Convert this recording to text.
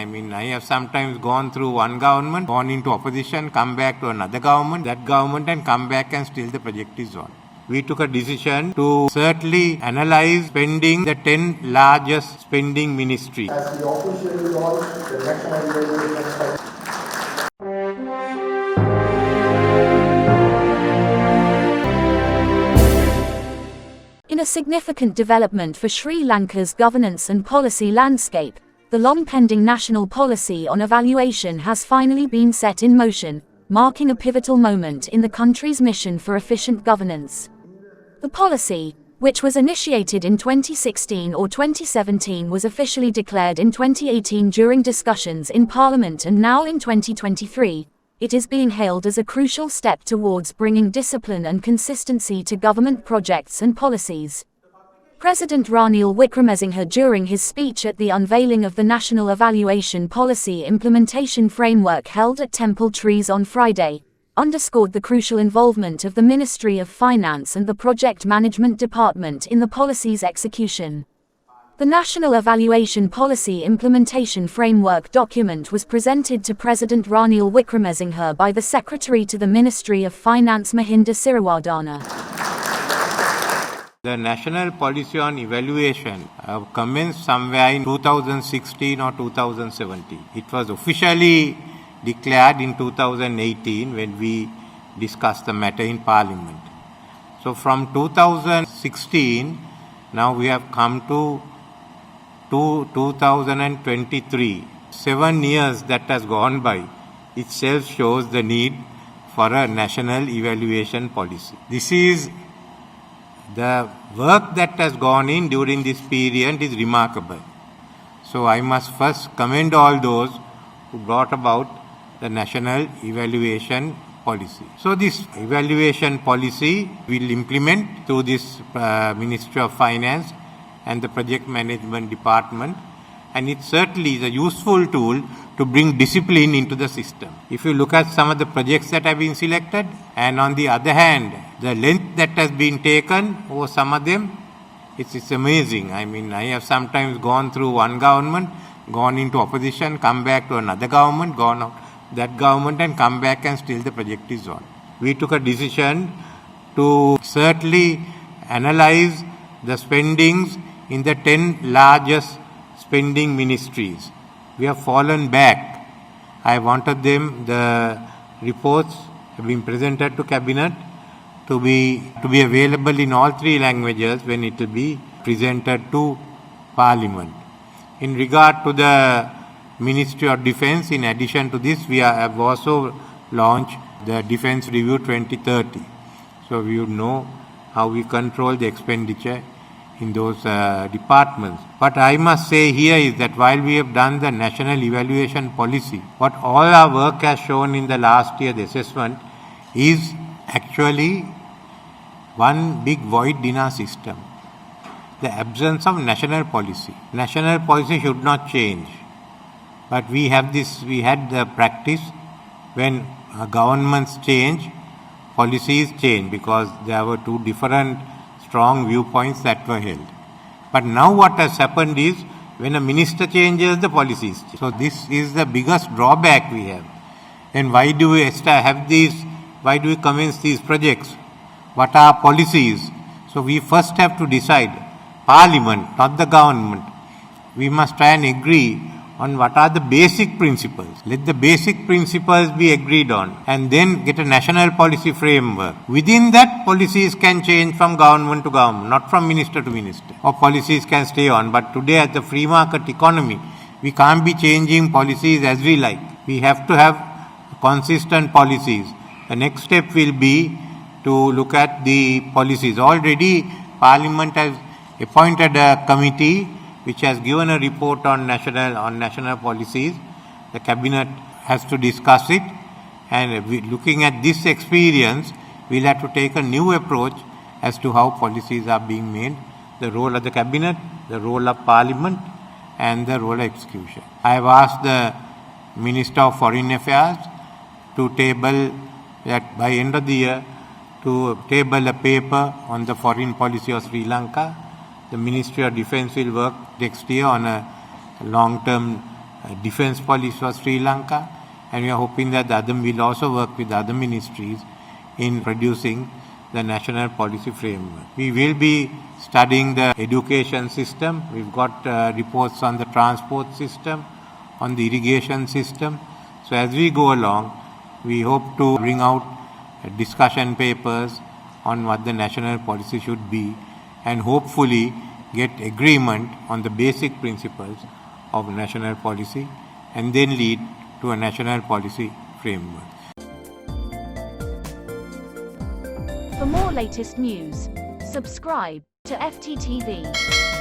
I mean, I have sometimes gone through one government, gone into opposition, come back to another government, that government, and come back and still the project is on. We took a decision to certainly analyze spending the 10 largest spending ministries. As we officially launched the National Evaluation In a significant development for Sri Lanka's governance and policy landscape, the long-pending National Policy on Evaluation has finally been set in motion, marking a pivotal moment in the country's mission for efficient governance. The policy, which was initiated in 2016 or 2017, was officially declared in 2018 during discussions in Parliament, and now in 2023, it is being hailed as a crucial step towards bringing discipline and consistency to government projects and policies. President Ranil Wickremesinghe, during his speech at the unveiling of the National Evaluation Policy Implementation Framework held at Temple Trees on Friday, underscored the crucial involvement of the Ministry of Finance and the Project Management Department in the policy's execution. The National Evaluation Policy Implementation Framework document was presented to President Ranil Wickremesinghe by the Secretary to the Ministry of Finance Mahinda Siriwardana. The National Policy on Evaluation commenced somewhere in 2016 or 2017. It was officially declared in 2018 when we discussed the matter in Parliament. So from 2016, now we have come to 2023. 7 years that has gone by itself shows the need for a national evaluation policy. This is the work that has gone in during this period is remarkable. So I must first commend all those who brought about the national evaluation policy. So this evaluation policy will implement through this Ministry of Finance and the Project Management Department, and it certainly is a useful tool to bring discipline into the system. If you look at some of the projects that have been selected, and on the other hand, the length that has been taken over some of them, it's amazing. I mean, I have sometimes gone through one government, gone into opposition, come back to another government, gone out that government, and come back and still the project is on. We took a decision to certainly analyze the spendings in the 10 largest spending ministries. We have fallen back. I wanted the reports have been presented to Cabinet to be available in all 3 languages when it will be presented to Parliament. In regard to the Ministry of Defence, in addition to this, we have also launched the Defence Review 2030. So we would know how we control the expenditure in those departments. What I must say here is that while we have done the national evaluation policy, what all our work has shown in the last year, the assessment, is actually one big void in our system. The absence of national policy. National policy should not change. But we had the practice when governments change, policies change, because there were 2 different strong viewpoints that were held. But now what has happened is, when a minister changes, the policies change. So this is the biggest drawback we have. Then why do we why do we commence these projects? What are policies? So we first have to decide, Parliament, not the government. We must try and agree on what are the basic principles. Let the basic principles be agreed on, and then get a national policy framework. Within that, policies can change from government to government, not from minister to minister. Or policies can stay on. But today, at the free market economy, we can't be changing policies as we like. We have to have consistent policies. The next step will be to look at the policies. Already, Parliament has appointed a committee which has given a report on national policies. The Cabinet has to discuss it, and looking at this experience, we'll have to take a new approach as to how policies are being made, the role of the Cabinet, the role of Parliament, and the role of execution. I have asked the Minister of Foreign Affairs to table that by end of the year, to table a paper on the foreign policy of Sri Lanka. The Ministry of Defence will work next year on a long-term defense policy for Sri Lanka, and we are hoping that we'll also work with other ministries in producing the national policy framework. We will be studying the education system. We've got reports on the transport system, on the irrigation system. So as we go along, we hope to bring out discussion papers on what the national policy should be, and hopefully get agreement on the basic principles of national policy, and then lead to a national policy framework. For more latest news, subscribe to FTTV.